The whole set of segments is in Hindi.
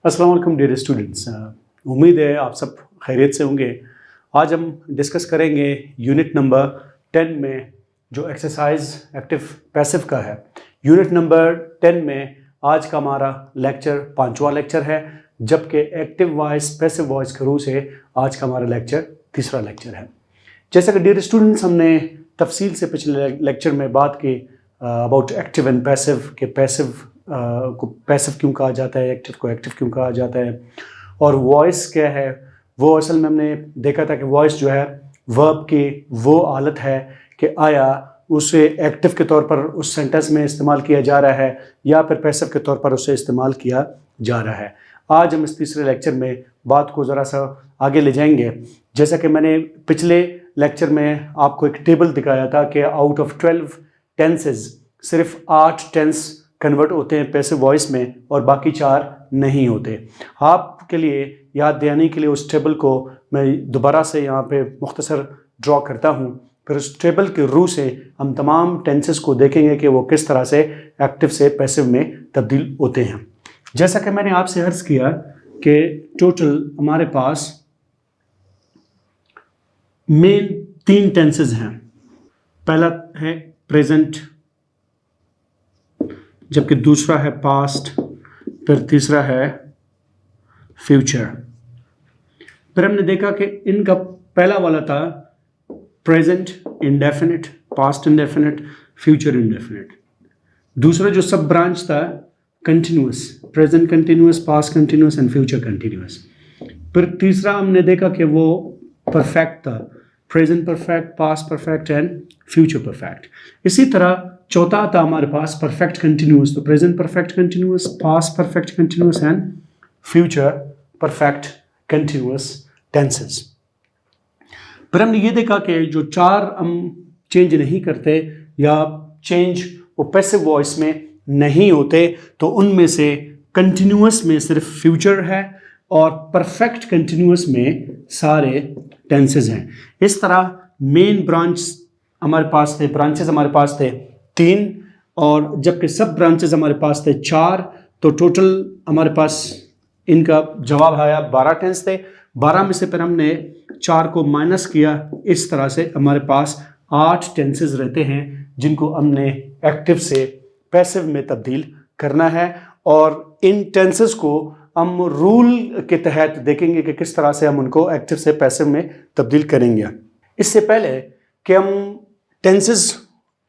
अस्सलाम वालेकुम डियर स्टूडेंट्स। उम्मीद है आप सब खैरियत से होंगे। आज हम डिस्कस करेंगे यूनिट नंबर 10 में जो एक्सरसाइज एक्टिव पैसिव का है। यूनिट नंबर 10 में आज का हमारा लेक्चर 5वां लेक्चर है, जबकि एक्टिव वॉइस पैसिव वॉइस के रू से आज का हमारा लेक्चर तीसरा लेक्चर है। जैसा कि डियर स्टूडेंट्स हमने तफसील से पिछले लेक्चर में बात की अबाउट एक्टिव एंड पैसिव के पैसिव को पैसिव क्यों कहा जाता है, एक्टिव को एक्टिव क्यों कहा जाता है, और वॉइस क्या है। वो असल में हमने देखा था कि वॉइस जो है वर्ब की वो हालत है कि आया उसे एक्टिव के तौर पर उस सेंटेंस में इस्तेमाल किया जा रहा है या फिर पैसिव के तौर पर उसे इस्तेमाल किया जा रहा है। आज हम इस तीसरे लेक्चर में बात को ज़रा सा आगे ले जाएंगे। जैसा कि मैंने पिछले लेक्चर में आपको एक टेबल दिखाया था कि आउट ऑफ 12 टेंसेज सिर्फ 8 टेंस कन्वर्ट होते हैं पैसिव वॉइस में और बाकी 4 नहीं होते। आपके लिए याद दिलाने के लिए उस टेबल को मैं दोबारा से यहाँ पे मुख्तसर ड्रॉ करता हूँ। फिर उस टेबल के रू से हम तमाम टेंसेस को देखेंगे कि वो किस तरह से एक्टिव से पैसिव में तब्दील होते हैं। जैसा कि मैंने आपसे अर्ज़ किया कि टोटल हमारे पास मेन 3 टेंसेस हैं। पहला है प्रेजेंट, जबकि दूसरा है पास्ट, फिर तीसरा है फ्यूचर। फिर हमने देखा कि इनका पहला वाला था present indefinite, past indefinite, future indefinite. दूसरा जो सब ब्रांच था continuous, present continuous, past continuous and future continuous. फिर तीसरा हमने देखा कि वो परफेक्ट था, present perfect, past perfect and future perfect. इसी तरह चौथा था हमारे पास परफेक्ट कंटिन्यूअस, तो present perfect continuous, past perfect continuous and future perfect continuous tenses. फिर हमने ये देखा कि जो 4 हम चेंज नहीं करते या चेंज वो पैसिव वॉइस में नहीं होते, तो उनमें से कंटिन्यूअस में सिर्फ फ्यूचर है और परफेक्ट कंटिन्यूअस में सारे टेंसेस हैं। इस तरह मेन ब्रांच हमारे पास थे, ब्रांचेस हमारे पास थे 3 और जबकि सब ब्रांचेस हमारे पास थे 4, तो टोटल हमारे पास इनका जवाब आया 12 टेंस थे। 12 में से फिर हमने 4 को माइनस किया, इस तरह से हमारे पास 8 टेंसेस रहते हैं जिनको हमने एक्टिव से पैसिव में तब्दील करना है। और इन टेंसेस को हम रूल के तहत देखेंगे कि किस तरह से हम उनको एक्टिव से पैसिव में तब्दील करेंगे। इससे पहले कि हम टेंसेस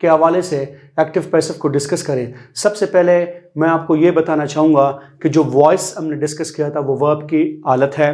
के हवाले से एक्टिव पैसिव को डिस्कस करें, सबसे पहले मैं आपको ये बताना चाहूँगा कि जो वॉइस हमने डिस्कस किया था वो वर्ब की हालत है।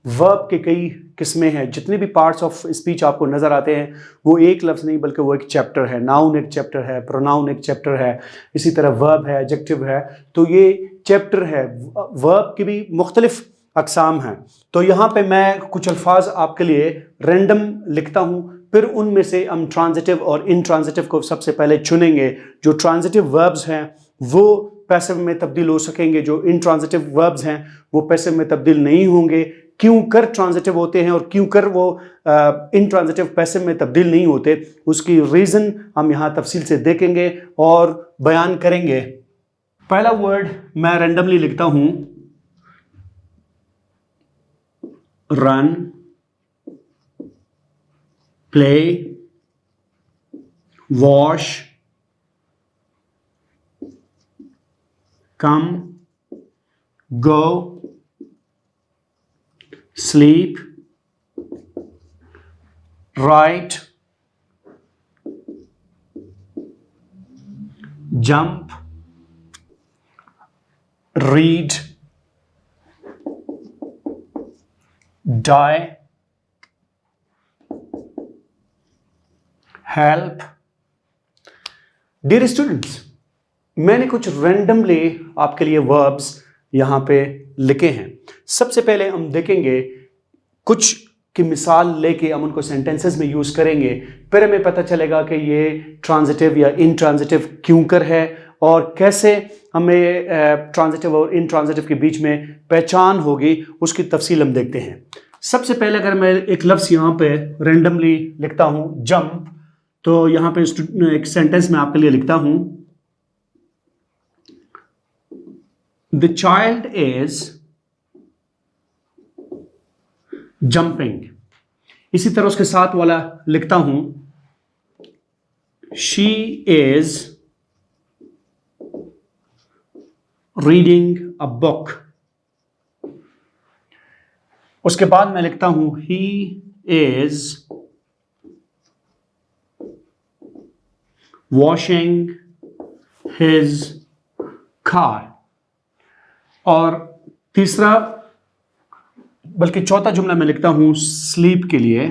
वर्ब के कई किस्में हैं, जितने भी पार्ट्स ऑफ स्पीच आपको नज़र आते हैं वो एक लफ्ज़ नहीं बल्कि वो एक चैप्टर है। नाउन एक चैप्टर है, प्रोनाउन एक चैप्टर है, इसी तरह वर्ब है, एडजेक्टिव है, तो ये चैप्टर है। वर्ब की भी मुख्तलिफ अक़साम हैं। तो यहाँ पे मैं कुछ अल्फाज आपके लिए रैंडम लिखता हूँ, फिर उनमें से हम ट्रांजिटिव और इनट्रांजिटिव को सबसे पहले चुनेंगे। जो ट्रांजिटिव वर्ब्स हैं वो पैसिव में तब्दील हो सकेंगे, जो इनट्रांजिटिव वर्ब्स हैं वो पैसिव में तब्दील नहीं होंगे। क्यों कर ट्रांजिटिव होते हैं और क्यों कर वो इनट्रांजिटिव पैसिव में तब्दील नहीं होते, उसकी रीज़न हम यहाँ तफसील से देखेंगे और बयान करेंगे। पहला वर्ड मैं रैंडमली लिखता हूँ, run, play, wash, come, go, sleep, write, jump, read, die, help. Dear students, मैंने कुछ रैंडमली आपके लिए वर्ब्स यहाँ पे लिखे हैं। सबसे पहले हम देखेंगे कुछ की मिसाल लेके हम उनको सेंटेंसेस में यूज़ करेंगे, फिर हमें पता चलेगा कि ये ट्रांजिटिव या इनट्रांजिटिव क्यों कर है और कैसे हमें ट्रांजिटिव और इनट्रांजिटिव के बीच में पहचान होगी, उसकी तफसील हम देखते हैं। सबसे पहले अगर मैं एक लफ्ज़ यहाँ पे रैंडमली लिखता हूँ जंप, तो यहाँ पे एक सेंटेंस में आपके लिए लिखता हूँ, द चाइल्ड इज जंपिंग। इसी तरह उसके साथ वाला लिखता हूं, she is reading a book. उसके बाद मैं लिखता हूं, ही इज वॉशिंग हिज कार। और तीसरा बल्कि चौथा जुमला मैं लिखता हूं स्लीप के लिए,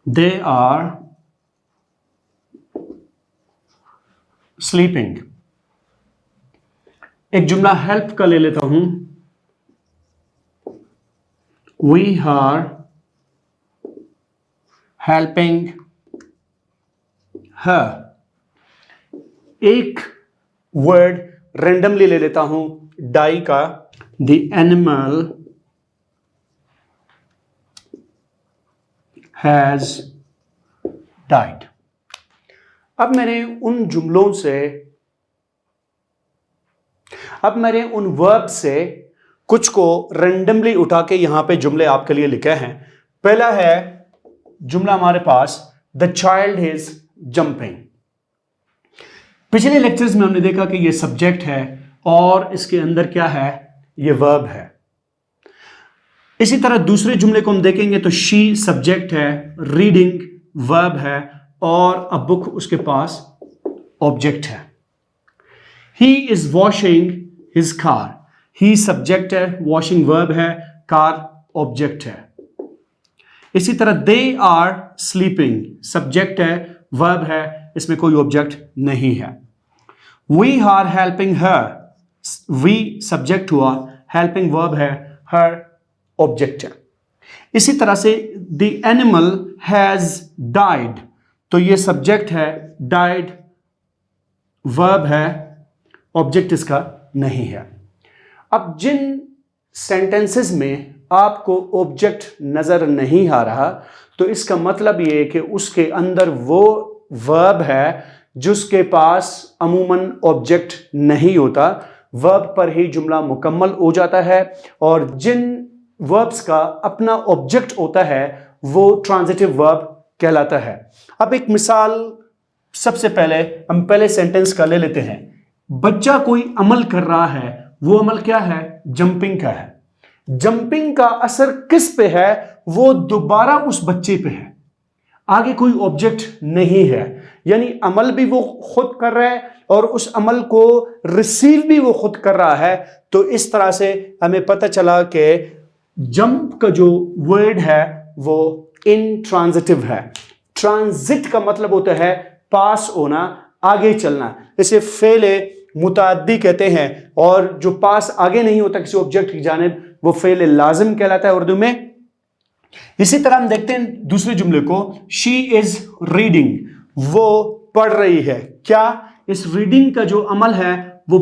दे आर स्लीपिंग। एक जुमला हेल्प का ले लेता हूं, वी आर हेल्पिंग हर। एक वर्ड रेंडमली ले लेता हूं डाई का, द एनिमल हैज डाइड। अब मैंने उन वर्ब से कुछ को रेंडमली उठा के यहां पे जुमले आपके लिए लिखे हैं। पहला है जुमला हमारे पास, द चाइल्ड इज जंपिंग। पिछले लेक्चर्स में हमने देखा कि ये सब्जेक्ट है और इसके अंदर क्या है, ये वर्ब है। इसी तरह दूसरे जुमले को हम देखेंगे तो शी सब्जेक्ट है, रीडिंग वर्ब है और अ बुक उसके पास ऑब्जेक्ट है। He is washing his car, he subject है, वॉशिंग वर्ब है, कार ऑब्जेक्ट है। इसी तरह दे आर स्लीपिंग सब्जेक्ट है, वर्ब है, इसमें कोई ऑब्जेक्ट नहीं है। We are helping her, we subject हुआ, हेल्पिंग वर्ब है, हर ऑब्जेक्ट है। इसी तरह से द एनिमल हैज डाइड, तो ये सब्जेक्ट है, डाइड वर्ब है, ऑब्जेक्ट इसका नहीं है। अब जिन सेंटेंसेस में आपको ऑब्जेक्ट नजर नहीं आ रहा, तो इसका मतलब ये है कि उसके अंदर वो वर्ब है जिसके पास अमूमन ऑब्जेक्ट नहीं होता। वर्ब पर ही जुमला मुकम्मल हो जाता है और जिन वर्ब्स का अपना ऑब्जेक्ट होता है वो ट्रांजिटिव वर्ब कहलाता है। अब एक मिसाल सबसे पहले हम पहले सेंटेंस का ले लेते हैं। बच्चा कोई अमल कर रहा है, वो अमल क्या है, जंपिंग का है। जंपिंग का असर किस पे है, वो दोबारा उस बच्चे पे है, आगे कोई ऑब्जेक्ट नहीं है। यानी अमल भी वो खुद कर रहा है और उस अमल को रिसीव भी वो खुद कर रहा है। तो इस तरह से हमें पता चला कि जंप का जो वर्ड है वो इनट्रांजिटिव है। ट्रांजिट का मतलब होता है पास होना, आगे चलना। इसे फेले मुताद्दी कहते हैं और जो पास आगे नहीं होता किसी ऑब्जेक्ट की जानिब, वो फेले लाजिम कहलाता है उर्दू में। इसी तरह हम देखते हैं दूसरे जुमले को, शी इज रीडिंग, वो पढ़ रही है। क्या, इस रीडिंग का जो अमल है वो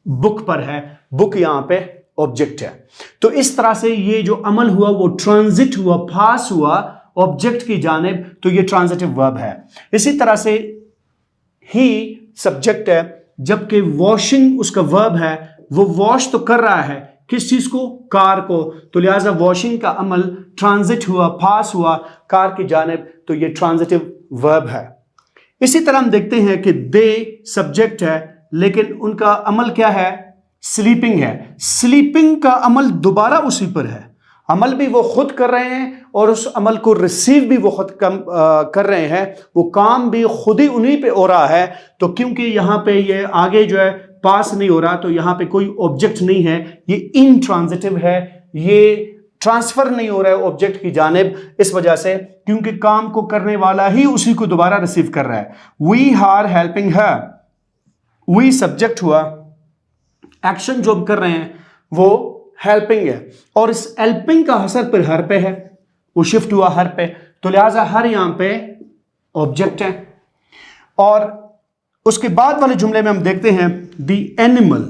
बुक पर है, बुक यहां पे ऑब्जेक्ट है। तो इस तरह से ये जो अमल हुआ वो ट्रांजिट हुआ, पास हुआ ऑब्जेक्ट की जानिब, तो ये ट्रांजिटिव वर्ब है। इसी तरह से ही सब्जेक्ट है, जबकि वॉशिंग उसका वर्ब है, वो वॉश तो कर रहा है किस चीज को, कार को, तो लिहाजा वॉशिंग का अमल ट्रांजिट हुआ, पास हुआ कार की जानिब, तो ये ट्रांजिटिव वर्ब है। इसी तरह हम देखते हैं कि दे सब्जेक्ट है लेकिन उनका अमल क्या है, स्लीपिंग है। स्लीपिंग का अमल दोबारा उसी पर है, अमल भी वो खुद कर रहे हैं और उस अमल को रिसीव भी वो खुद कर रहे हैं, वो काम भी खुद ही उन्हीं पे हो रहा है। तो क्योंकि यहां पे ये आगे जो है पास नहीं हो रहा, तो यहां पे कोई ऑब्जेक्ट नहीं है, ये इनट्रांजिटिव है, ये ट्रांसफर नहीं हो रहा है ऑब्जेक्ट की जानिब, इस वजह से क्योंकि काम को करने वाला ही उसी को दोबारा रिसीव कर रहा है। We are helping her, we subject हुआ, एक्शन जो हम कर रहे हैं वो हेल्पिंग है और इस हेल्पिंग का असर पर हर पे है, वो शिफ्ट हुआ हर पे, तो लिहाजा हर यहां पे ऑब्जेक्ट है। और उसके बाद वाले जुमले में हम देखते हैं द एनिमल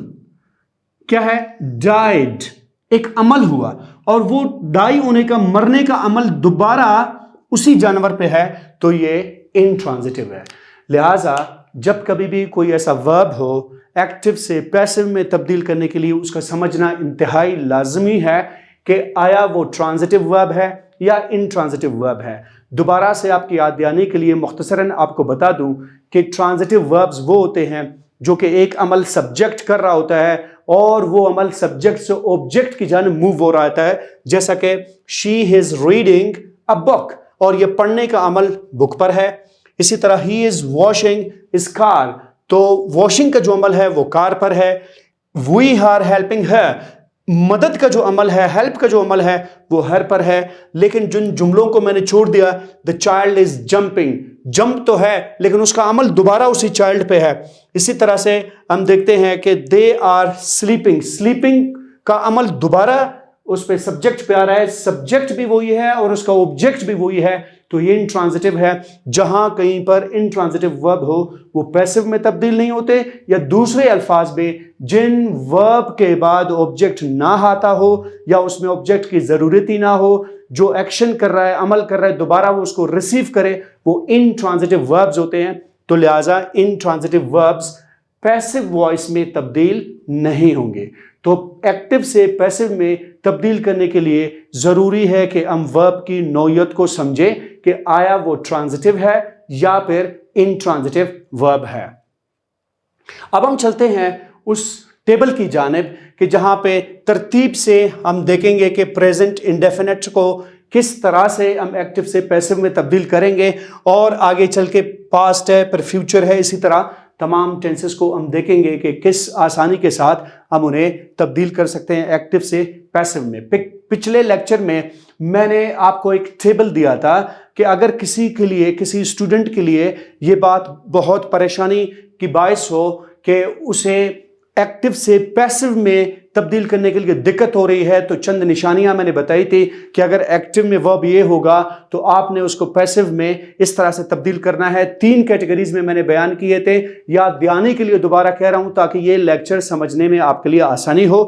क्या है, डाइड, एक अमल हुआ और वो डाई होने का, मरने का अमल दोबारा उसी जानवर पे है, तो ये इनट्रांजिटिव है। लिहाजा जब कभी भी कोई ऐसा वर्ब हो एक्टिव से पैसिव में तब्दील करने के लिए उसका समझना इंतहाई लाजमी है कि आया वो ट्रांजिटिव वर्ब है या इनट्रांजिटिव वर्ब है। दोबारा से आपकी याद दिलाने के लिए मुख्तसरन आपको बता दूं कि ट्रांजिटिव वर्ब्स वो होते हैं जो कि एक अमल सब्जेक्ट कर रहा होता है और वो अमल सब्जेक्ट से ऑब्जेक्ट की जानिब मूव हो रहा होता है, जैसा कि she is reading a book, और ये पढ़ने का अमल बुक पर है। इसी तरह ही इज वॉशिंग इज कार, तो वॉशिंग का जो अमल है वो कार पर है। वी आर हेल्पिंग हर, मदद का जो अमल है, हेल्प का जो अमल है वो हर पर है। लेकिन जिन जुमलों को मैंने छोड़ दिया, the child is jumping, jump तो है लेकिन उसका अमल दोबारा उसी चाइल्ड पे है। इसी तरह से हम देखते हैं कि दे आर स्लीपिंग, स्लीपिंग का अमल दोबारा उस पे सब्जेक्ट पे आ रहा है, सब्जेक्ट भी वही है और उसका ऑब्जेक्ट भी वही है, तो ये इंट्रांजिटिव है। जहां कहीं पर इंट्रांजिटिव वर्ब हो वो पैसिव में तब्दील नहीं होते, या दूसरे अल्फाज में जिन वर्ब के बाद ऑब्जेक्ट ना आता हो या उसमें ऑब्जेक्ट की जरूरत ही ना हो, जो एक्शन कर रहा है, अमल कर रहा है, दोबारा वो उसको रिसीव करे, वो इंट्रांजिटिव वर्ब्स होते हैं। तो लिहाजा इंट्रांजिटिव वर्ब्स पैसिव वॉइस में तब्दील नहीं होंगे। तो एक्टिव से पैसिव में तब्दील करने के लिए जरूरी है कि हम वर्ब की नौयत को समझें कि आया वो ट्रांजिटिव है या फिर इनट्रांजिटिव वर्ब है। अब हम चलते हैं उस टेबल की जानिब कि जहां पे तरतीब से हम देखेंगे कि प्रेजेंट इंडेफिनिट को किस तरह से हम एक्टिव से पैसिव में तब्दील करेंगे, और आगे चल के पास्ट है फिर फ्यूचर है, इसी तरह तमाम टेंसेस को हम देखेंगे कि किस आसानी के साथ हम उन्हें तब्दील कर सकते हैं एक्टिव से पैसिव में। पिछले लेक्चर में मैंने आपको एक टेबल दिया था कि अगर किसी के लिए, किसी स्टूडेंट के लिए ये बात बहुत परेशानी की बाइस हो कि उसे एक्टिव से पैसिव में तब्दील करने के लिए दिक्कत हो रही है, तो चंद निशानियां मैंने बताई थी कि अगर एक्टिव में वर्ब ये होगा तो आपने उसको पैसिव में इस तरह से तब्दील करना है। 3 कैटेगरीज में मैंने बयान किए थे, याद दिलाने के लिए दोबारा कह रहा हूं ताकि ये लेक्चर समझने में आपके लिए आसानी हो।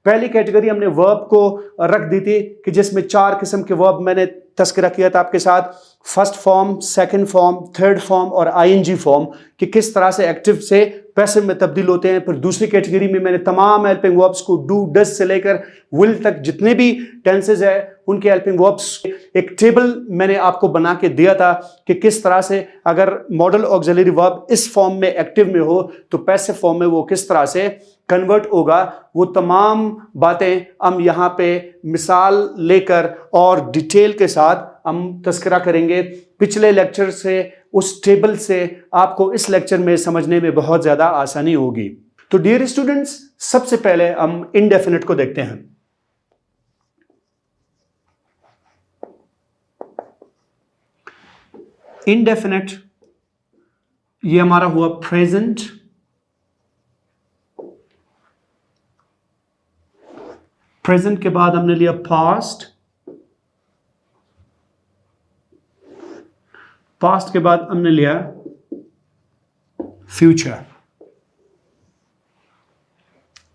पहली कैटेगरी हमने वर्ब को रख दी थी कि जिसमें 4 किस्म के वर्ब मैंने तस्करा किया था आपके साथ, first form, second form, third form और आईएनजी फॉर्म, कि किस तरह से एक्टिव से पैसिव में तब्दील होते हैं। फिर दूसरी कैटेगरी में मैंने तमाम हेल्पिंग वर्ब्स को डू, डज से लेकर विल तक जितने भी टेंसेज है उनके हेल्पिंग वर्ब्स एक टेबल मैंने आपको बना के दिया था कि किस तरह से अगर मॉडल ऑक्सिलरी वर्ब इस फॉर्म में एक्टिव में हो तो पैसिव फॉर्म में वो किस तरह से कन्वर्ट होगा। वो तमाम बातें हम यहाँ पे मिसाल लेकर और डिटेल के साथ हम तस्करा करेंगे। पिछले लेक्चर से उस टेबल से आपको इस लेक्चर में समझने में बहुत ज्यादा आसानी होगी। तो डियर स्टूडेंट्स, सबसे पहले हम इंडेफिनिट को देखते हैं। इंडेफिनिट ये हमारा हुआ प्रेजेंट, प्रेजेंट के बाद हमने लिया पास्ट, पास्ट के बाद हमने लिया फ्यूचर।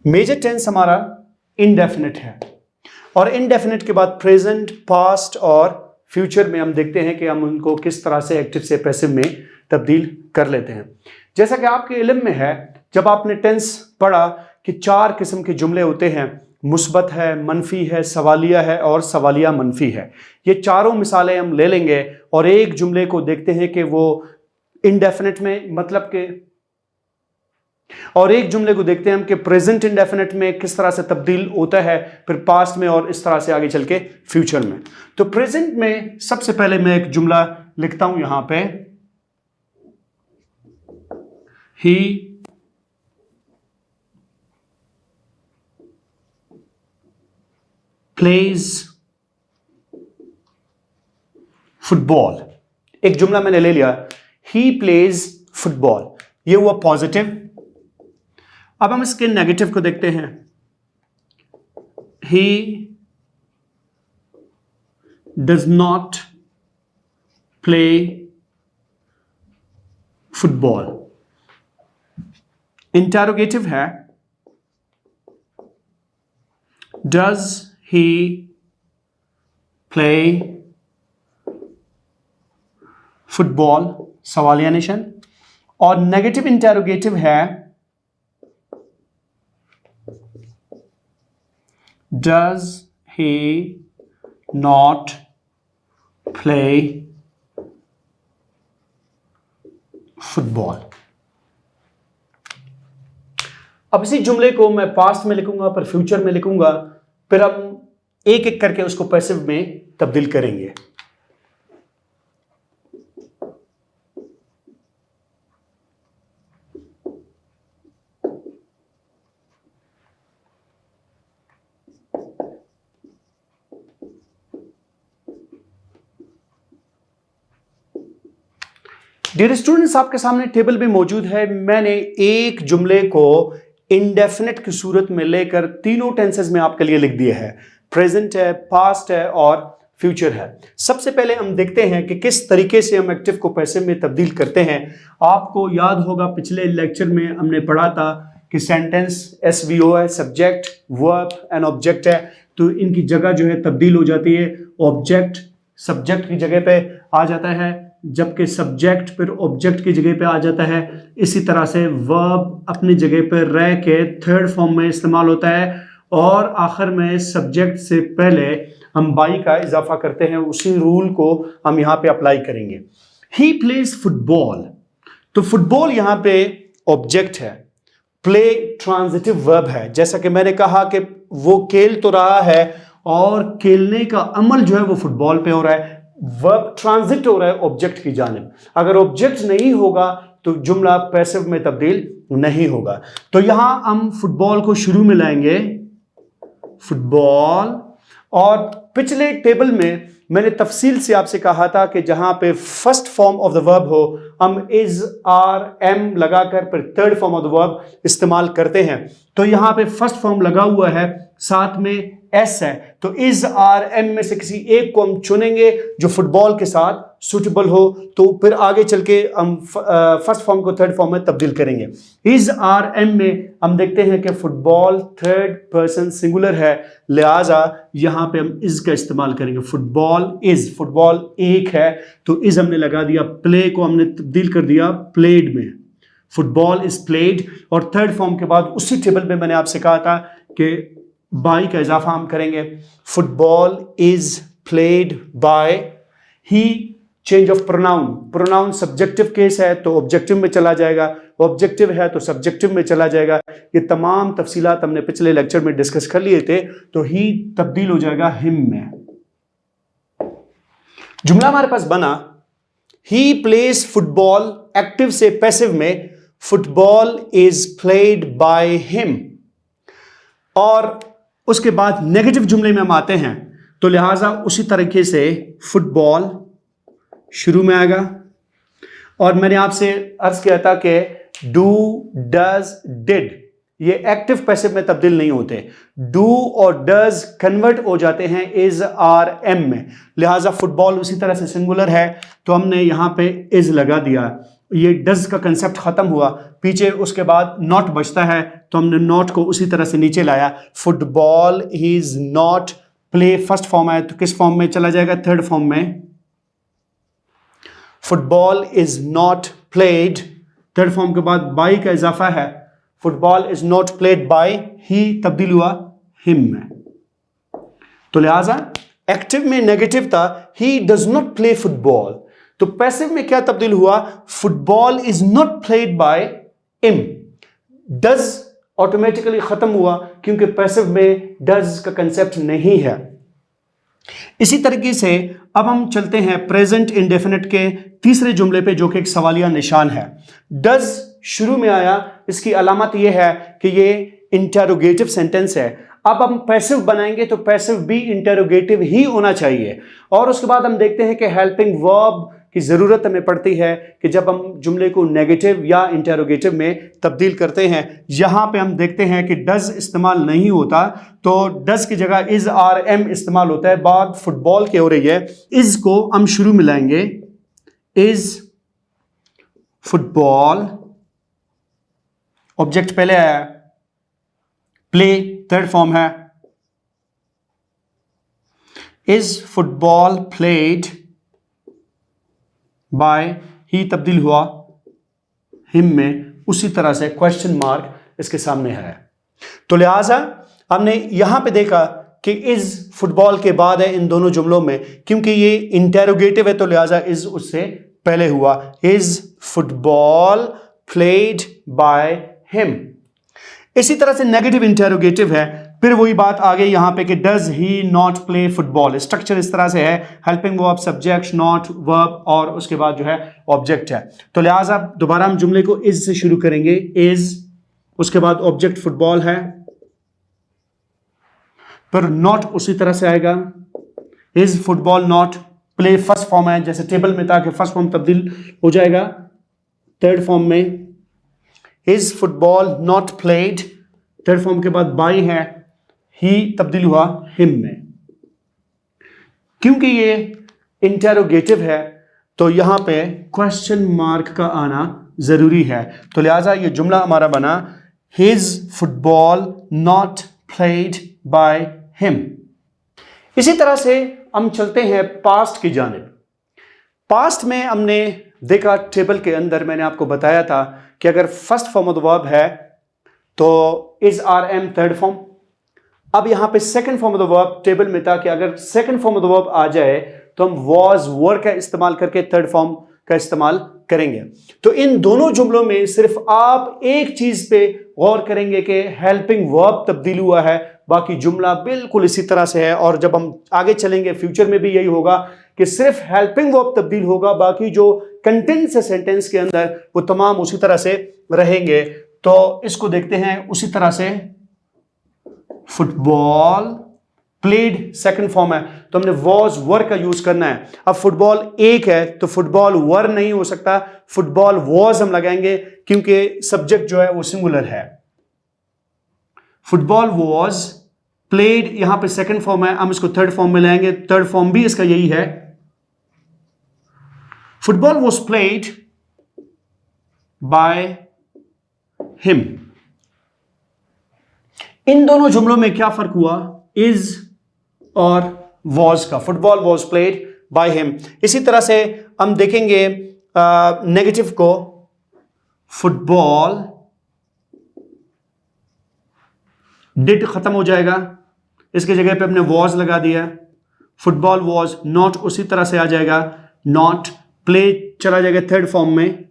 मेजर टेंस हमारा इंडेफिनिट है, और इंडेफिनिट के बाद प्रेजेंट, पास्ट और फ्यूचर में हम देखते हैं कि हम उनको किस तरह से एक्टिव से पैसिव में तब्दील कर लेते हैं। जैसा कि आपके इल्म में है, जब आपने टेंस पढ़ा कि 4 किस्म के जुमले होते हैं, मुस्बत है, मनफी है, सवालिया है और सवालिया मनफी है। ये चारों मिसालें हम ले लेंगे और एक जुमले को देखते हैं कि वो इंडेफिनिट में मतलब के, और एक जुमले को देखते हैं हम कि प्रेजेंट इंडेफिनिट में किस तरह से तब्दील होता है, फिर पास्ट में और इस तरह से आगे चल के फ्यूचर में। तो प्रेजेंट में सबसे पहले मैं एक जुमला लिखता हूं यहां पे, ही प्लेज फुटबॉल। एक जुमला मैंने ले लिया, ही प्लेज फुटबॉल, ये हुआ पॉजिटिव। अब हम इसके नेगेटिव को देखते हैं, he does not play football. Interrogative है, डज he play football, सवालिया निशान। और नेगेटिव इंटेरोगेटिव है does he not play football. अब इसी जुमले को मैं पास्ट में लिखूंगा, फिर फ्यूचर में लिखूंगा, फिर हम एक एक करके उसको पैसिव में तब्दील करेंगे। डियर स्टूडेंट्स, आपके सामने टेबल भी मौजूद है। मैंने एक जुमले को इंडेफिनिट की सूरत में लेकर तीनों टेंसेस में आपके लिए लिख दिया है। प्रेजेंट है, पास्ट है और फ्यूचर है। सबसे पहले हम देखते हैं कि किस तरीके से हम एक्टिव को पैसिव में तब्दील करते हैं। आपको याद होगा पिछले लेक्चर में हमने पढ़ा था कि सेंटेंस SVO है, सब्जेक्ट, वर्ब एंड ऑब्जेक्ट है, तो इनकी जगह जो है तब्दील हो जाती है। ऑब्जेक्ट सब्जेक्ट की जगह पे आ जाता है, जबकि सब्जेक्ट फिर ऑब्जेक्ट की जगह पे आ जाता है। इसी तरह से वर्ब अपनी जगह पर रह के थर्ड फॉर्म में इस्तेमाल होता है और आखिर में सब्जेक्ट से पहले हम बाई का इजाफा करते हैं। उसी रूल को हम यहाँ पे अप्लाई करेंगे। ही प्लेज फुटबॉल, तो फुटबॉल यहाँ पे ऑब्जेक्ट है, प्ले ट्रांजिटिव वर्ब है। जैसा कि मैंने कहा कि वो खेल तो रहा है और खेलने का अमल जो है वो फुटबॉल पे हो रहा है, वर्ब ट्रांजिट हो रहा है ऑब्जेक्ट की जानिब। अगर ऑब्जेक्ट नहीं होगा तो जुमला पैसिव में तब्दील नहीं होगा। तो यहां हम फुटबॉल को शुरू में लाएंगे, फुटबॉल। और पिछले टेबल में मैंने तफसील से आपसे कहा था कि जहां पे first form of the verb हो हम इज आर एम लगाकर फिर third form of the verb इस्तेमाल करते हैं। तो यहां पे फर्स्ट फॉर्म लगा हुआ है, साथ में एस है, तो इज आर एम में से किसी एक को हम चुनेंगे जो फुटबॉल के साथ सुटेबल हो, तो फिर आगे चल के हम फर्स्ट फॉर्म को थर्ड फॉर्म में तब्दील करेंगे। इज आर एम में हम देखते हैं कि फुटबॉल थर्ड पर्सन सिंगुलर है, लिहाजा यहां पे हम इज का इस्तेमाल करेंगे। फुटबॉल इज, फुटबॉल एक है तो इज हमने लगा दिया, प्ले को हमने तब्दील कर दिया प्लेड में, फुटबॉल इज प्लेड। और थर्ड फॉर्म के बाद उसी टेबल में मैंने आपसे कहा था कि बाई का इजाफा हम करेंगे, football is played by he. Change of pronoun, pronoun subjective case है तो ऑब्जेक्टिव में चला जाएगा, ऑब्जेक्टिव है तो सब्जेक्टिव में चला जाएगा। ये तमाम तफसीलात हमने पिछले लेक्चर में डिस्कस कर लिए थे। तो ही तब्दील हो जाएगा हिम में। जुमला हमारे पास बना, ही प्लेज फुटबॉल, एक्टिव से पैसिव में football is played by him. और उसके बाद नेगेटिव जुमले में हम आते हैं, तो लिहाजा उसी तरीके से फुटबॉल शुरू में आएगा। और मैंने आपसे अर्ज किया था कि डू, डज, डिड ये एक्टिव पैसिव में तब्दील नहीं होते। डू और डज कन्वर्ट हो जाते हैं इज आर एम में, लिहाजा फुटबॉल उसी तरह से सिंगुलर है तो हमने यहां पे इज लगा दिया। ये डज का कंसेप्ट खत्म हुआ, पीछे उसके बाद नॉट बचता है तो हमने नॉट को उसी तरह से नीचे लाया। Football is not play, first form है तो किस फॉर्म में चला जाएगा, थर्ड फॉर्म में। Football is not played, third form के बाद बाई का इजाफा है, football is not played by he, तब्दील हुआ हिम में। तो लिहाजा एक्टिव में नेगेटिव था, he does not play football, तो पैसिव में क्या तब्दील हुआ, football is not played by him. Does automatically खत्म हुआ क्योंकि पैसिव में डज का कंसेप्ट नहीं है। इसी तरीके से अब हम चलते हैं प्रेजेंट इंडेफिनिट के तीसरे जुमले पे जो कि एक सवालिया निशान है। डज शुरू में आया, इसकी अलामत यह है कि ये इंटेरोगेटिव सेंटेंस है। अब हम पैसिव बनाएंगे तो पैसिव भी इंटेरोगेटिव ही होना चाहिए। और उसके बाद हम देखते हैं कि हेल्पिंग वर्ब की ज़रूरत हमें पड़ती है कि जब हम जुमले को नेगेटिव या इंटेरोगेटिव में तब्दील करते हैं। यहाँ पे हम देखते हैं कि डज इस्तेमाल नहीं होता, तो डज की जगह इज आर एम इस्तेमाल होता है। बात फुटबॉल की हो रही है, इज को हम शुरू में लाएंगे, इज फुटबॉल, ऑब्जेक्ट पहले आया, प्ले थर्ड फॉर्म है, is football played by he, तब्दील हुआ हिम में उसी तरह से क्वेश्चन मार्क इसके सामने है। तो लिहाजा हमने यहां पे देखा कि इज फुटबॉल के बाद है इन दोनों जुमलों में, क्योंकि ये इंटेरोगेटिव है तो लिहाजा इज उससे पहले हुआ। Is football played by him. इसी तरह से नेगेटिव इंटेरोगेटिव है, फिर वही बात आ गई यहां पे कि does he not play football. Structure इस तरह से है, helping verb, subject, not, verb और उसके बाद जो है ऑब्जेक्ट है। तो लिहाजा दोबारा हम जुमले को इज से शुरू करेंगे। इज, उसके बाद ऑब्जेक्ट फुटबॉल है, फिर नॉट उसी तरह से आएगा। Is football not play first form है, जैसे टेबल में था कि फर्स्ट फॉर्म तब्दील हो जाएगा थर्ड फॉर्म में। Is football not played, third form के बाद बाय है, ही तब्दील हुआ हिम में। क्योंकि ये इंटेरोगेटिव है तो यहां पे क्वेश्चन मार्क का आना जरूरी है। तो लिहाजा ये जुमला हमारा बना his football not played by him. इसी तरह से हम चलते हैं पास्ट की जानिब। पास्ट में हमने देखा टेबल के अंदर मैंने आपको बताया था कि अगर first form of the verb है तो is are am third form. अब यहां पे second form of the verb table में था कि अगर second form of the verb आ जाए तो हम वॉज वर का इस्तेमाल करके थर्ड फॉर्म का इस्तेमाल करेंगे। तो इन दोनों जुमलों में सिर्फ आप एक चीज पे गौर करेंगे कि हेल्पिंग वर्ब तब्दील हुआ है, बाकी जुमला बिल्कुल इसी तरह से है। और जब हम आगे चलेंगे फ्यूचर में भी यही होगा कि सिर्फ हेल्पिंग वर्ब तब्दील होगा, बाकी जो कंटेंट्स है सेंटेंस के अंदर वो तमाम उसी तरह से रहेंगे। तो इसको देखते हैं उसी तरह से। फुटबॉल प्लेड सेकंड फॉर्म है तो हमने वॉज वर का यूज करना है। अब फुटबॉल एक है तो फुटबॉल वर नहीं हो सकता, फुटबॉल वॉज हम लगाएंगे क्योंकि सब्जेक्ट जो है वो सिंगुलर है। फुटबॉल वॉज प्लेड यहां पे सेकंड फॉर्म है, हम इसको थर्ड फॉर्म में लाएंगे, थर्ड फॉर्म भी इसका यही है। Football was played by him. इन दोनों जुमलों में क्या फर्क हुआ, इज और वॉज का। Football was played by him. इसी तरह से हम देखेंगे नेगेटिव को, फुटबॉल डिड खत्म हो जाएगा, इसके जगह पे हमने वॉज लगा दिया। फुटबॉल वॉज नॉट उसी तरह से आ जाएगा, नॉट प्ले चला जाएगा थर्ड फॉर्म में।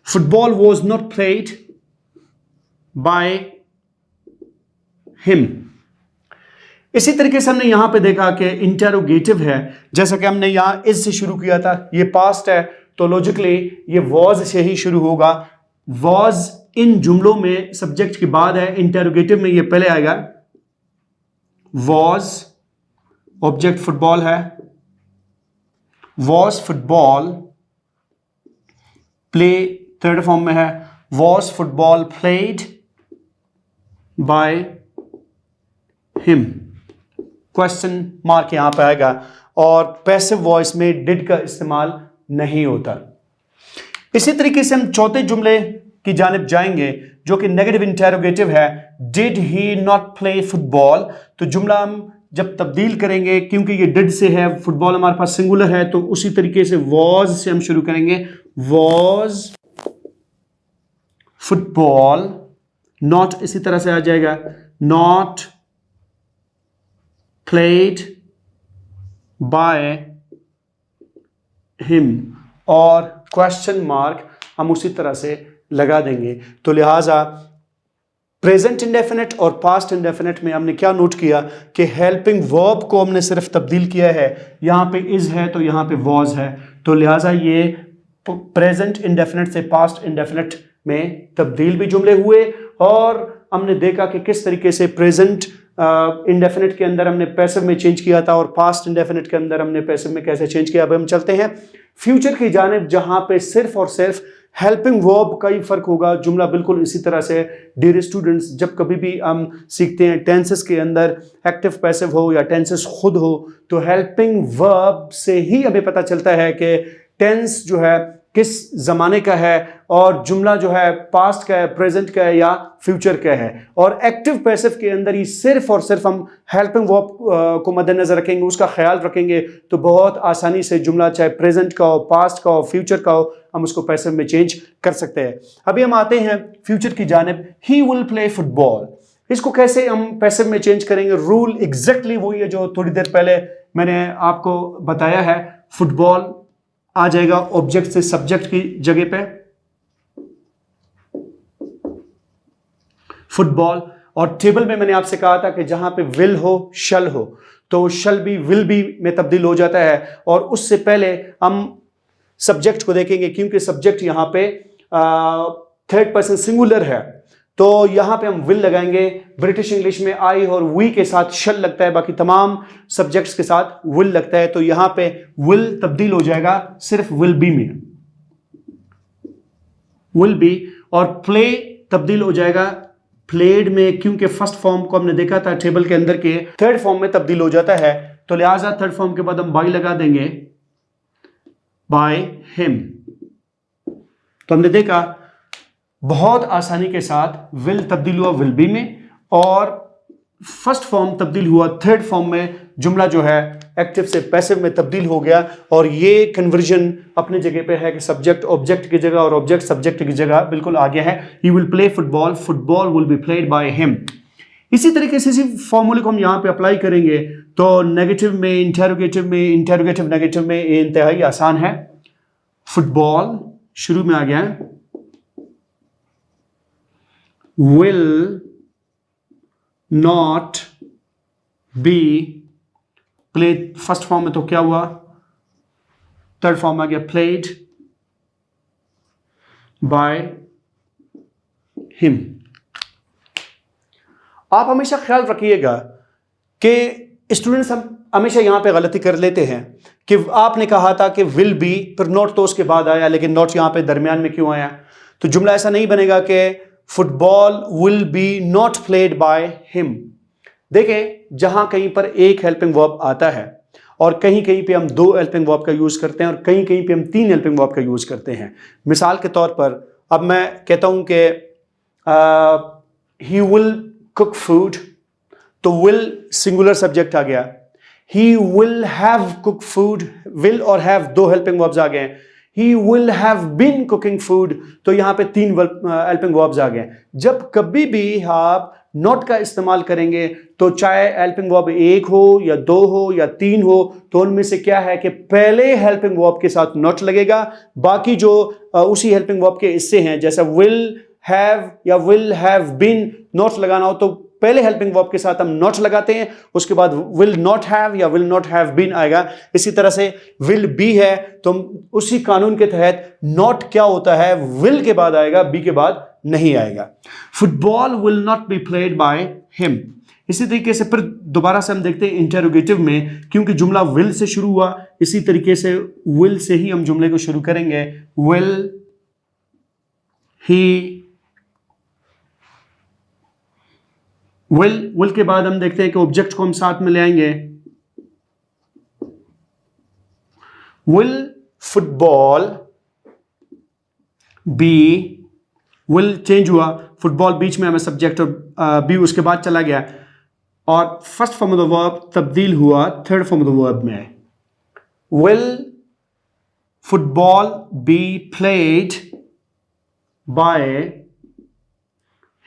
Football was not played by him. इसी तरीके से हमने यहां पे देखा कि इंटेरोगेटिव है, जैसा कि हमने यहां इज से शुरू किया था, ये पास्ट है तो लॉजिकली ये वॉज से ही शुरू होगा। वॉज इन जुमलों में सब्जेक्ट के बाद है, इंटेरोगेटिव में ये पहले आएगा। वॉज ऑब्जेक्ट फुटबॉल है, was football play third form में है, was football played by him, question mark यहां पे आएगा। और पैसिव वॉइस में डिड का इस्तेमाल नहीं होता। इसी तरीके से हम चौथे जुमले की जानिब जाएंगे जो कि नेगेटिव इंटेरोगेटिव है। Did he not play football, तो जुमला हम जब तब्दील करेंगे क्योंकि ये डिड से है, फुटबॉल हमारे पास सिंगुलर है, तो उसी तरीके से वॉज से हम शुरू करेंगे। वॉज फुटबॉल नॉट इसी तरह से आ जाएगा, नॉट प्लेड बाय हिम, और क्वेश्चन मार्क हम उसी तरह से लगा देंगे। तो लिहाजा प्रेजेंट इंडेफिनिट और पास्ट इंडेफिनिट में हमने क्या नोट किया कि हेल्पिंग वर्ब को हमने सिर्फ तब्दील किया है, यहां पे इज है तो यहां पे वॉज है, तो लिहाजा ये प्रेजेंट इंडेफिनिट से पास्ट इंडेफिनिट में तब्दील भी जुमले हुए। और हमने देखा कि किस तरीके से प्रेजेंट इंडेफिनिट के अंदर हमने पैसिव में चेंज किया था और पास्ट इंडेफिनिट के अंदर हमने पैसिव में कैसे चेंज किया। अब हम चलते हैं फ्यूचर की जानिब जहां पे सिर्फ और सिर्फ हेल्पिंग वर्ब का ही फर्क होगा। जुमला बिल्कुल इसी तरह से। डियर स्टूडेंट्स, जब कभी भी हम सीखते हैं टेंसेस के अंदर एक्टिव पैसिव हो या टेंसेस खुद हो, तो हेल्पिंग वर्ब से ही हमें पता चलता है कि टेंस जो है किस जमाने का है और जुमला जो है पास्ट का है, प्रेजेंट का है या फ्यूचर का है। और एक्टिव पैसिव के अंदर ही सिर्फ और सिर्फ हम हेल्पिंग वर्ब को मद्देनजर रखेंगे, उसका ख्याल रखेंगे, तो बहुत आसानी से जुमला चाहे प्रेजेंट का हो, पास्ट का हो, फ्यूचर का हो, हम उसको पैसिव में चेंज कर सकते हैं। अभी हम आते हैं फ्यूचर की जानिब। ही विल प्ले फुटबॉल, इसको कैसे हम पैसिव में चेंज करेंगे? रूल एग्जैक्टली वही है जो थोड़ी देर पहले मैंने आपको बताया है। फुटबॉल आ जाएगा ऑब्जेक्ट से सब्जेक्ट की जगह पे, फुटबॉल। और टेबल में मैंने आपसे कहा था कि जहां पे विल हो शल हो, तो शल भी विल बी में तब्दील हो जाता है। और उससे पहले हम सब्जेक्ट को देखेंगे, क्योंकि सब्जेक्ट यहां पे थर्ड पर्सन सिंगुलर है, तो यहां पे हम विल लगाएंगे। ब्रिटिश इंग्लिश में आई और वी के साथ शल लगता है, बाकी तमाम सब्जेक्ट्स के साथ विल लगता है। तो यहां पे विल तब्दील हो जाएगा सिर्फ विल बी में, विल बी। और प्ले तब्दील हो जाएगा प्लेड में, क्योंकि फर्स्ट फॉर्म को हमने देखा था टेबल के अंदर के थर्ड फॉर्म में तब्दील हो जाता है, तो लिहाजा थर्ड फॉर्म के बाद हम बाय लगा देंगे, बाय हिम। तो हमने देखा बहुत आसानी के साथ विल तब्दील हुआ विल बी में, और फर्स्ट फॉर्म तब्दील हुआ थर्ड फॉर्म में। जुमला जो है एक्टिव से पैसिव में तब्दील हो गया, और ये कन्वर्जन अपनी जगह पे है कि सब्जेक्ट ऑब्जेक्ट की जगह और ऑब्जेक्ट सब्जेक्ट की जगह बिल्कुल आ गया है। He will play football, football will be played by him. इसी तरीके से इसी फॉर्मूले को हम यहां पे अप्लाई करेंगे तो नेगेटिव में, इंटेरोगेटिव नेगेटिव में ये इंतहाई आसान है। फुटबॉल शुरू में आ गया है, will not be played, first form में तो क्या हुआ, थर्ड फॉर्म में आ गया played by him। आप हमेशा ख्याल रखिएगा कि स्टूडेंट्स हम हमेशा यहां पे गलती कर लेते हैं कि आपने कहा था कि विल बी, फिर नॉट तो उसके बाद आया, लेकिन नॉट यहां पे दरमियान में क्यों आया? तो जुमला ऐसा नहीं बनेगा कि football will be not played by him. देखें, जहां कहीं पर एक हेल्पिंग वर्ब आता है और कहीं कहीं पे हम दो हेल्पिंग वर्ब का यूज करते हैं और कहीं कहीं पे हम तीन हेल्पिंग वर्ब का यूज करते हैं। मिसाल के तौर पर अब मैं कहता हूं कि ही विल कुक फूड, तो विल सिंगुलर सब्जेक्ट आ गया। ही will have cook food, will और हैव दो हेल्पिंग वर्ब्स आ गए। He will have been cooking food, तो यहां पे तीन हेल्पिंग वर्ब्स आ गए। जब कभी भी आप नॉट का इस्तेमाल करेंगे तो चाहे हेल्पिंग वर्ब एक हो या दो हो या तीन हो, तो उनमें से क्या है कि पहले हेल्पिंग वर्ब के साथ नॉट लगेगा, बाकी जो उसी हेल्पिंग वर्ब के हिस्से हैं, जैसा will have या will have been, नॉट लगाना हो तो पहले हेल्पिंग वर्ब के साथ हम नॉट लगाते हैं, उसके बाद विल नॉट हैव या विल नॉट हैव बीन आएगा। इसी तरह से विल बी है तो उसी कानून के तहत नॉट क्या होता है, विल के बाद आएगा, बी के बाद नहीं आएगा। Football will not be played by him. इसी तरीके से फिर दोबारा से हम देखते हैं इंटेरोगेटिव में, क्योंकि जुमला विल से शुरू हुआ, इसी तरीके से विल से ही हम जुमले को शुरू करेंगे। विल ही, विल के बाद हम देखते हैं कि ऑब्जेक्ट को हम साथ में ले आएंगे। Will football be, will change हुआ, फुटबॉल बीच में हमें सब्जेक्ट और बी उसके बाद चला गया, और first form of the verb तब्दील हुआ third form of the verb में। Will football be played by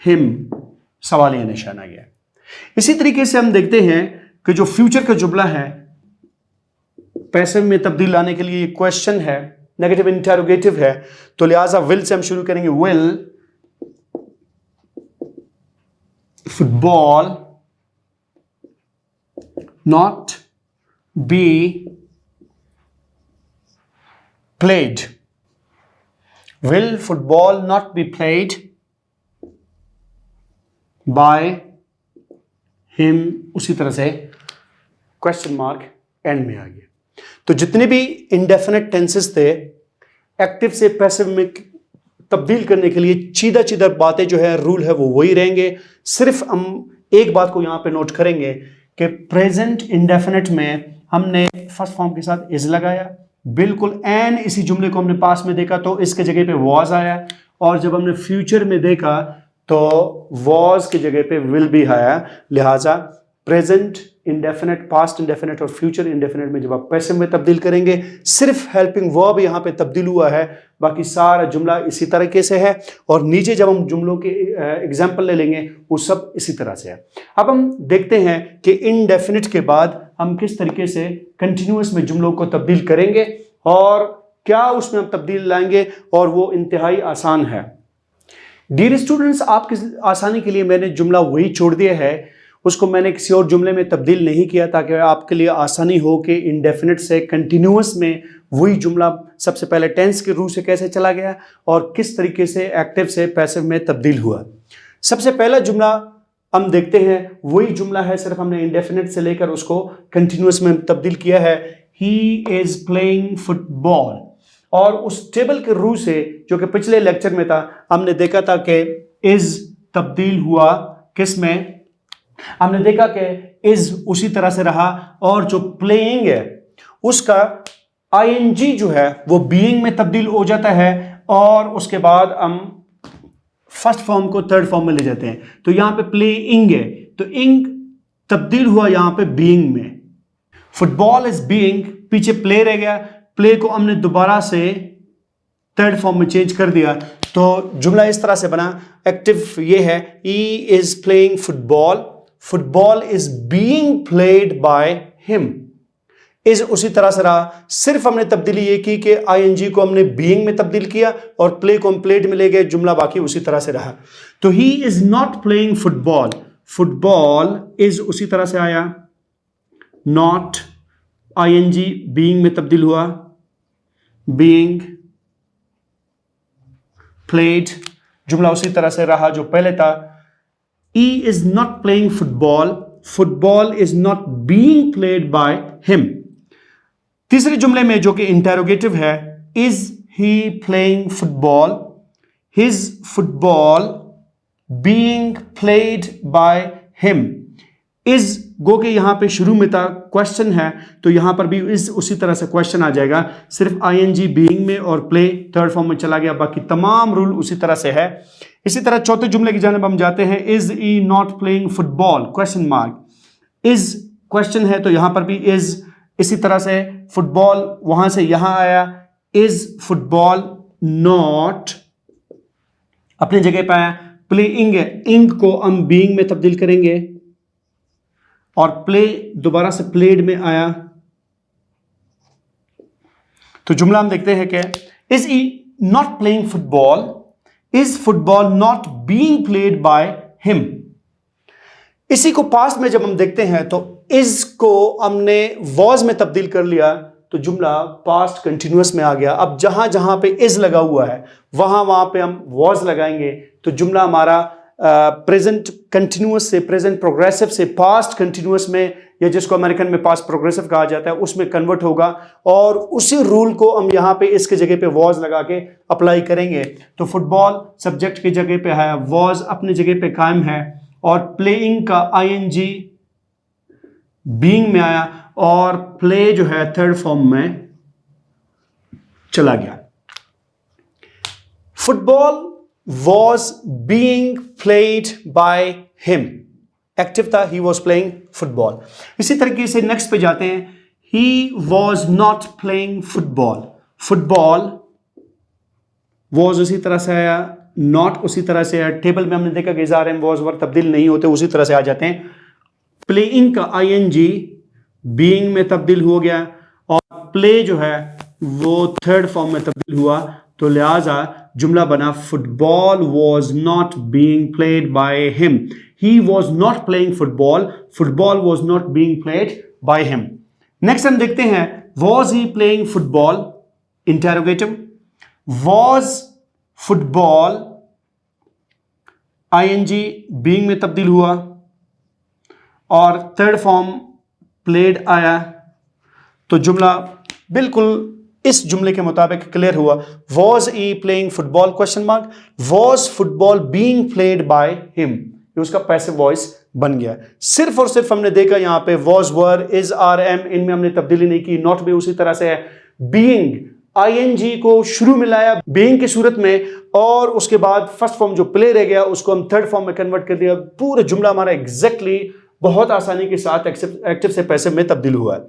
him, सवाल यह निशान आ गया। इसी तरीके से हम देखते हैं कि जो फ्यूचर का जुमला है पैसिव में तब्दील लाने के लिए क्वेश्चन है, नेगेटिव इंटेरोगेटिव है, तो लिहाजा विल से हम शुरू करेंगे। Will football not be played, will football not be played by him, उसी तरह से क्वेश्चन मार्क एंड में आ गया। तो जितने भी इंडेफिनिट टेंसेस थे एक्टिव से पैसिव में तब्दील करने के लिए सीधा सीधा बातें जो है रूल है वो वही रहेंगे। सिर्फ हम एक बात को यहां पे नोट करेंगे कि प्रेजेंट इंडेफिनिट में हमने फर्स्ट फॉर्म के साथ इज लगाया, बिल्कुल एन इसी जुमले को हमने पास में देखा तो इसके जगह पे वॉज आया, और जब हमने फ्यूचर में देखा तो वॉज की जगह पे विल भी आया। लिहाजा प्रेजेंट इंडेफिनेट, पास्ट इंडेफिनेट और फ्यूचर इंडेफिनेट में जब आप पैसिव में तब्दील करेंगे, सिर्फ हेल्पिंग वर्ब यहां पे तब्दील हुआ है, बाकी सारा जुमला इसी तरीके से है। और नीचे जब हम जुमलों के एग्जाम्पल ले लेंगे वो सब इसी तरह से है। अब हम देखते हैं कि इनडेफिनिट के बाद हम किस तरीके से कंटिन्यूअस में जुमलों को तब्दील करेंगे और क्या उसमें हम तब्दील लाएंगे, और वो इंतहाई आसान है। डियर स्टूडेंट्स, आपकी आसानी के लिए मैंने जुमला वही छोड़ दिया है, उसको मैंने किसी और जुमले में तब्दील नहीं किया, ताकि आपके लिए आसानी हो कि इनडेफिनिट से कंटिन्यूअस में वही जुमला सबसे पहले टेंस के रूप से कैसे चला गया और किस तरीके से एक्टिव से पैसिव में तब्दील हुआ। सबसे पहला जुमला हम देखते हैं, वही जुमला है, सिर्फ हमने इंडेफिनिट से लेकर उसको कंटिन्यूअस में तब्दील किया है। ही इज प्लेइंग फुटबॉल, और उस टेबल के रूप से जो कि पिछले लेक्चर में था, हमने देखा था कि इज तब्दील हुआ किस में, हमने देखा कि इज उसी तरह से रहा, और जो प्लेइंग है उसका आईएनजी जो है वो बीइंग में तब्दील हो जाता है, और उसके बाद हम फर्स्ट फॉर्म को थर्ड फॉर्म में ले जाते हैं। तो यहां पे प्लेइंग है, तो इंग तब्दील हुआ यहां पे बीइंग में। फुटबॉल इज बीइंग, पीछे प्ले रह गया, प्ले को हमने दोबारा से थर्ड फॉर्म में चेंज कर दिया, तो जुमला इस तरह से बना। एक्टिव ये है, he is playing football, football is being played by him. Is उसी तरह से रहा, सिर्फ हमने तब्दीली ये की कि आईएनजी को हमने बीइंग में तब्दील किया और प्ले को हम प्लेड में ले गए, जुमला बाकी उसी तरह से रहा। तो he is not playing football, football is उसी तरह से आया, नॉट आईएनजी बीइंग में तब्दील हुआ, बीइंग प्लेड, जुमला उसी तरह से रहा जो पहले था। He is not playing football, football is not being played by him. तीसरे जुमले में जो कि इंटेरोगेटिव है, is he playing football, his football being played by him. Is go के यहां पे शुरू में था, क्वेश्चन है, तो यहां पर भी इज उसी तरह से क्वेश्चन आ जाएगा, सिर्फ आईएनजी बीइंग में और प्ले थर्ड फॉर्म में चला गया, बाकी तमाम रूल उसी तरह से है। इसी तरह चौथे जुमले की जानिब हम जाते हैं, is E not playing football, question mark. Is question है तो यहां पर भी इज, इसी तरह से फुटबॉल वहां से यहां आया, इज फुटबॉल नॉट अपनी जगह पे आया, प्लेइंग है, इंग को हम बीइंग में तब्दील करेंगे और प्ले दोबारा से प्लेड में आया, तो जुमला हम देखते हैं कि is E not playing football, is football not being played by him. इसी को पास्ट में जब हम देखते हैं तो इज को हमने वॉज में तब्दील कर लिया, तो जुमला पास्ट कंटिन्यूअस में आ गया। अब जहां जहां पे इज लगा हुआ है वहां वहां पे हम वॉज लगाएंगे, तो जुमला हमारा प्रेजेंट कंटिन्यूअस से प्रेजेंट प्रोग्रेसिव से पास्ट कंटिन्यूअस में, या जिसको अमेरिकन में पास्ट प्रोग्रेसिव कहा जाता है, उसमें कन्वर्ट होगा, और उसी रूल को हम यहां पे इसके जगह पे वॉज लगा के अप्लाई करेंगे। तो फुटबॉल सब्जेक्ट की जगह पे है, वॉज अपनी जगह पे कायम है, और प्लेइंग का आईएनजी बीइंग में आया, और प्ले जो है थर्ड फॉर्म में चला गया। Football was being played by him, active था, he was playing football। इसी तरीके से नेक्स्ट पे जाते हैं, he was not playing football, football was उसी तरह से आया, not उसी तरह से आया, टेबल में हमने देखा कि ज़ार was वर तब्दील नहीं होते, उसी तरह से आ जाते हैं। प्लेइंग का ing being में तब्दील हो गया, और प्ले जो है वो थर्ड फॉर्म में तब्दील हुआ, तो लिहाजा जुमला बना football was not being played by him, he was not playing football, football was not being played by him. Next हम देखते हैं, was he playing football, interrogative, was football ING being में तब्दील हुआ, और थर्ड फॉर्म प्लेड आया, तो जुमला बिल्कुल इस जुमले के मुताबिक क्लियर हुआ। Was E playing football, question mark, was football being played by him, ये उसका पैसिव वॉइस बन गया। सिर्फ और सिर्फ हमने देखा यहां पे was were is are am, इनमें हमने तब्दीली नहीं की, नॉट भी उसी तरह से है। बीइंग आईएनजी को शुरू में लाया बीइंग की सूरत में, और उसके बाद फर्स्ट फॉर्म जो प्ले रह गया उसको हम थर्ड फॉर्म में कन्वर्ट कर दिया। पूरा जुमला हमारा एग्जैक्टली बहुत आसानी के साथ एक्टिव से पैसिव में तब्दील हुआ है।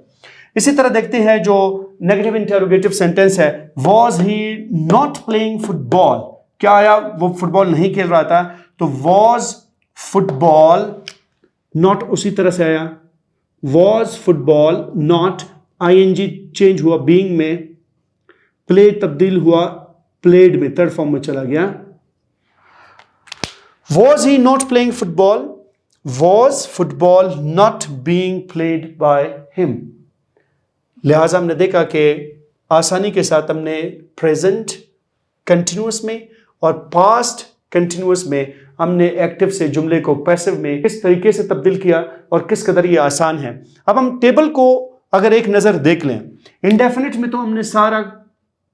इसी तरह देखते हैं जो नेगेटिव इंटरोगेटिव सेंटेंस है, was he not playing football, क्या आया, वो फुटबॉल नहीं खेल रहा था, तो वॉज फुटबॉल नॉट उसी तरह से आया, was football not, ING change हुआ बीइंग में, प्ले तब्दील हुआ प्लेड में, थर्ड फॉर्म में चला गया। Was he not playing football, was football not being played by him. लिहाजा हमने देखा कि आसानी के साथ हमने प्रेजेंट कंटिन्यूअस में और पास्ट कंटिन्यूअस में हमने एक्टिव से जुमले को पैसिव में किस तरीके से तब्दील किया और किस कदर ये आसान है। अब हम टेबल को अगर एक नज़र देख लें, इंडेफिनिट में तो हमने सारा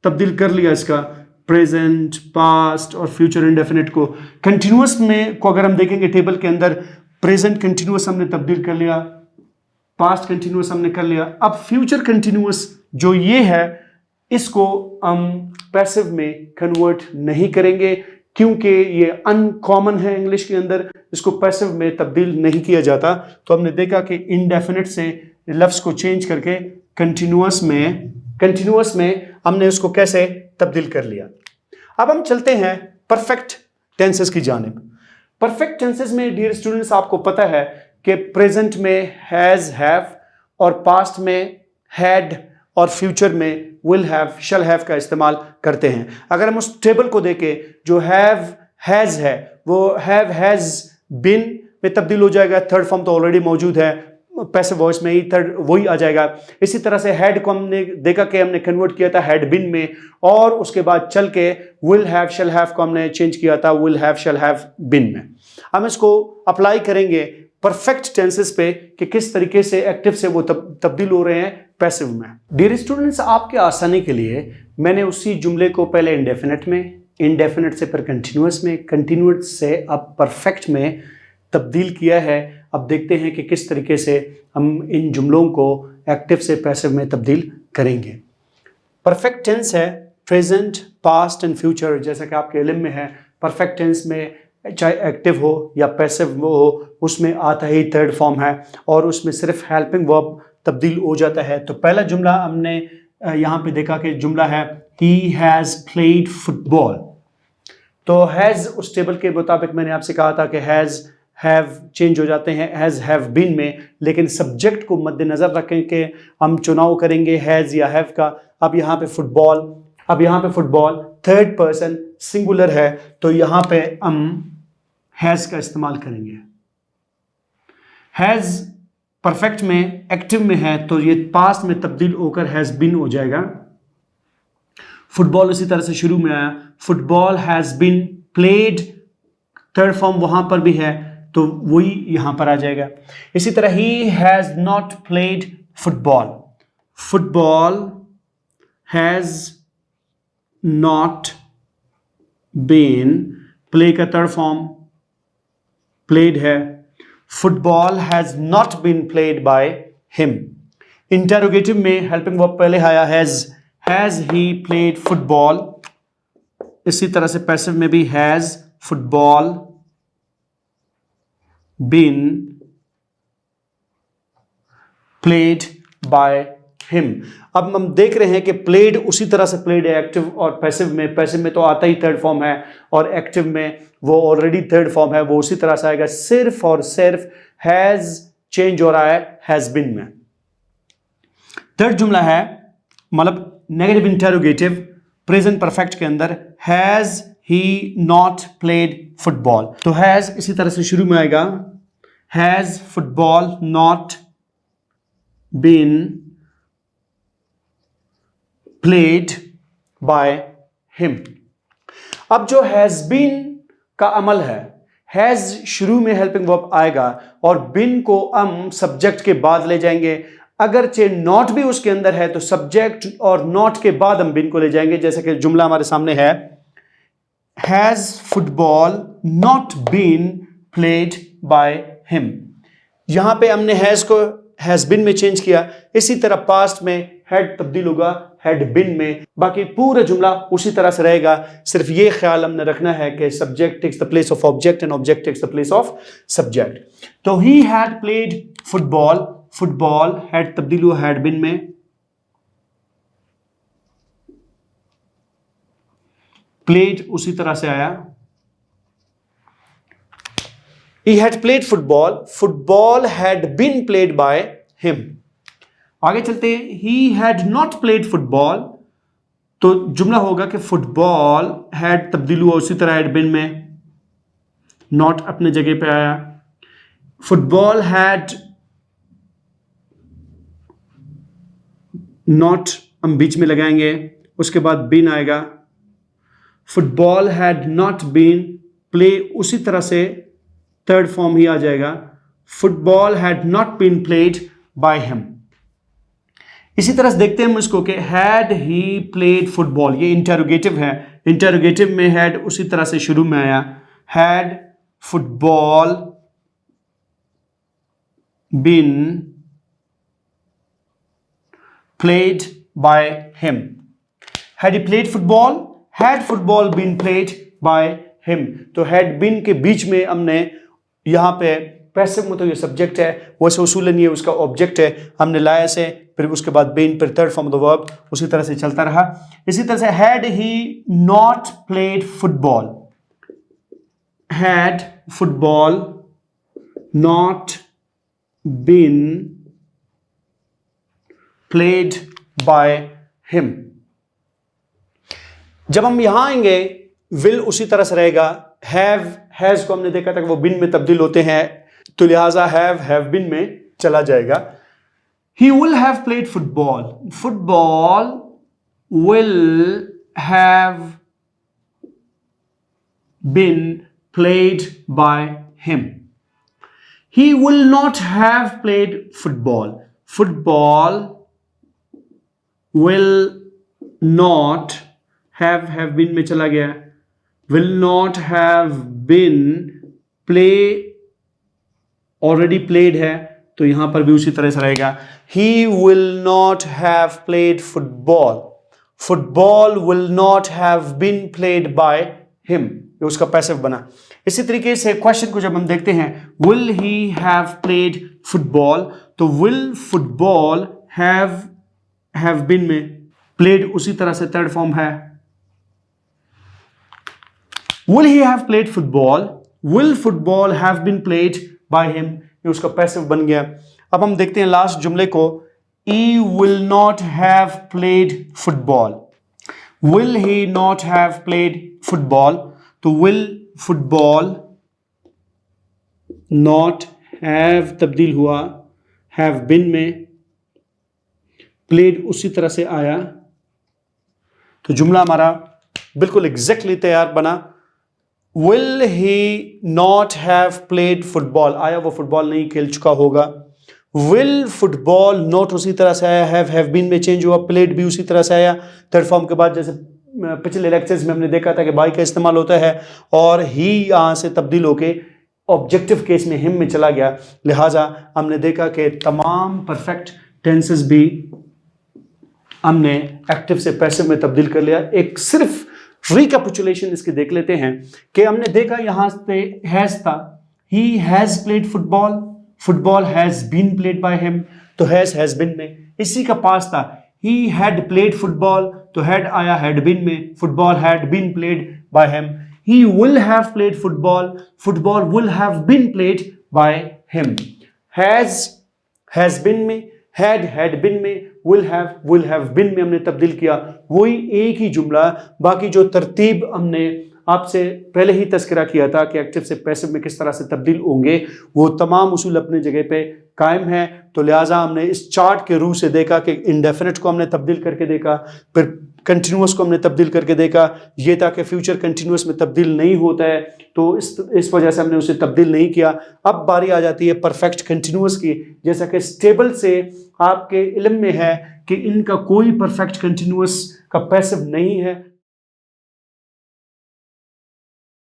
तब्दील कर लिया, इसका प्रेजेंट, पास्ट और फ्यूचर इंडेफिनिट को। कंटिन्यूअस में को अगर हम देखेंगे टेबल के अंदर, प्रेजेंट कंटिन्यूअस हमने तब्दील कर लिया, पास्ट कंटिन्यूअस हमने कर लिया। अब फ्यूचर कंटिन्यूअस जो ये है, इसको हम पैसिव में कन्वर्ट नहीं करेंगे क्योंकि ये अनकॉमन है इंग्लिश के अंदर, इसको पैसिव में तब्दील नहीं किया जाता। तो हमने देखा कि इंडेफिनिट से लफ्ज को चेंज करके कंटिन्यूअस में हमने उसको कैसे तब्दील कर लिया। अब हम चलते हैं परफेक्ट टेंसेस की जानिब। परफेक्ट टेंसेस में डियर स्टूडेंट्स आपको पता है कि प्रेजेंट में हैज, हैव और पास्ट में हैड और फ्यूचर में विल हैव, शैल हैव का इस्तेमाल करते हैं। अगर हम उस टेबल को देखें, जो हैव हैज है वो हैव हैज बिन में तब्दील हो जाएगा, थर्ड फॉर्म तो ऑलरेडी मौजूद है, पैसिव वॉइस में ही थर्ड वही आ जाएगा। इसी तरह से हैड को हमने देखा कि हमने कन्वर्ट किया था हैड बिन में, और उसके बाद चल के विल हैव शैल हैव को हमने चेंज किया था will have shall have been में। हम इसको अप्लाई करेंगे परफेक्ट टेंसेस पे कि किस तरीके से एक्टिव से वो तब्दील हो रहे हैं पैसिव में। डियर स्टूडेंट्स, आपके आसानी के लिए मैंने उसी जुमले को पहले इंडेफिनिट में, इंडेफिनिट से फिर कंटिन्यूअस में, कंटिन्यूअस से अब परफेक्ट में तब्दील किया है। अब देखते हैं कि किस तरीके से हम इन जुमलों को एक्टिव से पैसिव में तब्दील करेंगे। परफेक्ट टेंस है प्रेजेंट, पास्ट एंड फ्यूचर, जैसा कि आपके इल्म में है। परफेक्ट टेंस में चाहे एक्टिव हो या पैसिव हो, उसमें आता ही थर्ड फॉर्म है और उसमें सिर्फ हेल्पिंग वर्ब तब्दील हो जाता है। तो पहला जुमला हमने यहाँ पे देखा कि जुमला है ही हैज़ प्लेड फुटबॉल। तो हैज़ उस टेबल के मुताबिक मैंने आपसे कहा था कि हैज़, हैव चेंज हो जाते हैं हैज़, हैव बीन में, लेकिन सब्जेक्ट को मद्देनज़र रखें कि हम चुनाव करेंगे हैज़ या हैव का। अब यहाँ पे फुटबॉल थर्ड पर्सन सिंगुलर है, तो यहाँ पे हम हैज़ का इस्तेमाल करेंगे। हैज़ परफेक्ट में, एक्टिव में है, तो ये पास्ट में तब्दील होकर हैज़ बीन हो जाएगा। फुटबॉल इसी तरह से शुरू में आया, football has been played, third form वहां पर भी है तो वही यहां पर आ जाएगा। इसी तरह ही has not played football, football has not been, play का थर्ड फॉर्म प्लेड है, football has not been played by him. Interrogative में हेल्पिंग वर्ब पहले आया हैज ही प्लेड फुटबॉल। इसी तरह से पैसिव में भी has football been played by him. अब हम देख रहे हैं कि प्लेड उसी तरह से प्लेड है एक्टिव और पैसिव में। पैसिव में तो आता ही थर्ड फॉर्म है और एक्टिव में वो ऑलरेडी थर्ड फॉर्म है, वो उसी तरह से आएगा। सिर्फ और सिर्फ हैज चेंज हो रहा है हैज बिन में। थर्ड जुमला है मतलब नेगेटिव इंटरोगेटिव प्रेजेंट परफेक्ट के अंदर, has he not played football. तो हैज इसी तरह से शुरू में आएगा, has football not been played by him. अब जो हैज बीन का अमल है, हैज शुरू में हेल्पिंग वर्ब आएगा और बिन को हम सब्जेक्ट के बाद ले जाएंगे। अगरचे नॉट भी उसके अंदर है तो सब्जेक्ट और नॉट के बाद हम बिन को ले जाएंगे। जैसे कि जुमला हमारे सामने है, has football not been played by him. यहां पे हमने हैज को हैज बिन में चेंज किया। इसी तरह पास्ट में हैड तब्दील होगा हैड बीन में। बाकी पूरा जुमला उसी तरह से रहेगा, सिर्फ ये ख्याल हमने रखना है कि subject takes the place of object and object takes the place of subject. तो he had played football, football had तब्दील हुआ हैड बीन में, प्लेड उसी तरह से आया। He had played football, football had been played by him। आगे चलते हैं, he had not played football, तो जुमला होगा कि फुटबॉल had तब्दील हुआ उसी तरह had been में, not अपने जगह पे आया। फुटबॉल had not हम बीच में लगाएंगे, उसके बाद been आएगा। Football had not been, play उसी तरह से थर्ड फॉर्म ही आ जाएगा, football had not been played by him. इसी तरह से देखते हैं हम इसको कि हैड ही प्लेड फुटबॉल, ये इंटरोगेटिव है, इंटरोगेटिव में हैड उसी तरह से शुरू में आया, had football been played by him. Had he played football, had football been played by him. तो हैड बीन के बीच में हमने यहां पे पैसिव में तो ये सब्जेक्ट है, वैसे उसूलन ये उसका ऑब्जेक्ट है, हमने लाया से, फिर उसके बाद बीन, फिर third form of the verb, उसी तरह से चलता रहा। इसी तरह से had he not played football, had football not been played by him. जब हम यहां आएंगे विल उसी तरह से रहेगा, हैव हैज को हमने देखा था कि वो बिन में तब्दील होते हैं, तो लिहाजा हैव बिन में चला जाएगा। He will have played football, football will have been played by him. He will not have played football, football will not have been में चला गया, will not have been, play already played है तो यहां पर भी उसी तरह से रहेगा। He will not have played football, football will not have been played by him, ये उसका पैसिव बना। इसी तरीके से क्वेश्चन को जब हम देखते हैं, will he have played football, तो will football have been में played उसी तरह से थर्ड फॉर्म है। Will he have played football? Will football have been played by him? ये उसका पैसिव बन गया। अब हम देखते हैं लास्ट जुमले को, he will not have played football, will he not have played football, तो will football not have तब्दील हुआ have been में, played उसी तरह से आया, तो जुमला हमारा बिल्कुल एग्जैक्टली तैयार बना। Will he not have played football, आया वो फुटबॉल नहीं खेल चुका होगा। Will football not उसी तरह से आया, have been में चेंज हुआ, played भी उसी तरह से आया थर्ड फॉर्म के बाद, जैसे पिछले लेक्चर्स में हमने देखा था कि बाई का इस्तेमाल होता है और ही यहां से तब्दील होके ऑब्जेक्टिव केस में हिम में चला गया। लिहाजा हमने देखा कि तमाम परफेक्ट टेंसेस भी हमने एक्टिव से पैसिव में तब्दील कर लिया। एक सिर्फ रिकैपिचुलेशन इसके देख लेते हैं कि हमने देखा यहां से हैज था, he has played football, football has been played by him, तो हैज बीन में। इसी का पास था, ही हैड प्लेड फुटबॉल, तो हैड आया हैड बीन में, football had been played by him. He will have played football, football will have been played by him. Has been में, हैड बीन में, विल हैव बीन में हमने तब्दील किया, वही एक ही जुमला। बाकी जो तरतीब हमने आपसे पहले ही तस्करा किया था कि एक्टिव से पैसिव में किस तरह से तब्दील होंगे, वो तमाम उसूल अपने जगह पे कायम है। तो लिहाजा हमने इस चार्ट के रूह से देखा कि इंडेफिनिट को हमने तब्दील करके देखा, फिर कंटिन्यूस को हमने तब्दील करके देखा, ये था कि फ्यूचर कंटिन्यूस में तब्दील नहीं होता है, तो इस वजह से हमने उसे तब्दील नहीं किया। अब बारी आ जाती है परफेक्ट कंटिन्यूस की। जैसा कि स्टेबल से आपके इल्म में है कि इनका कोई परफेक्ट कंटिन्यूस का पैसिव नहीं है,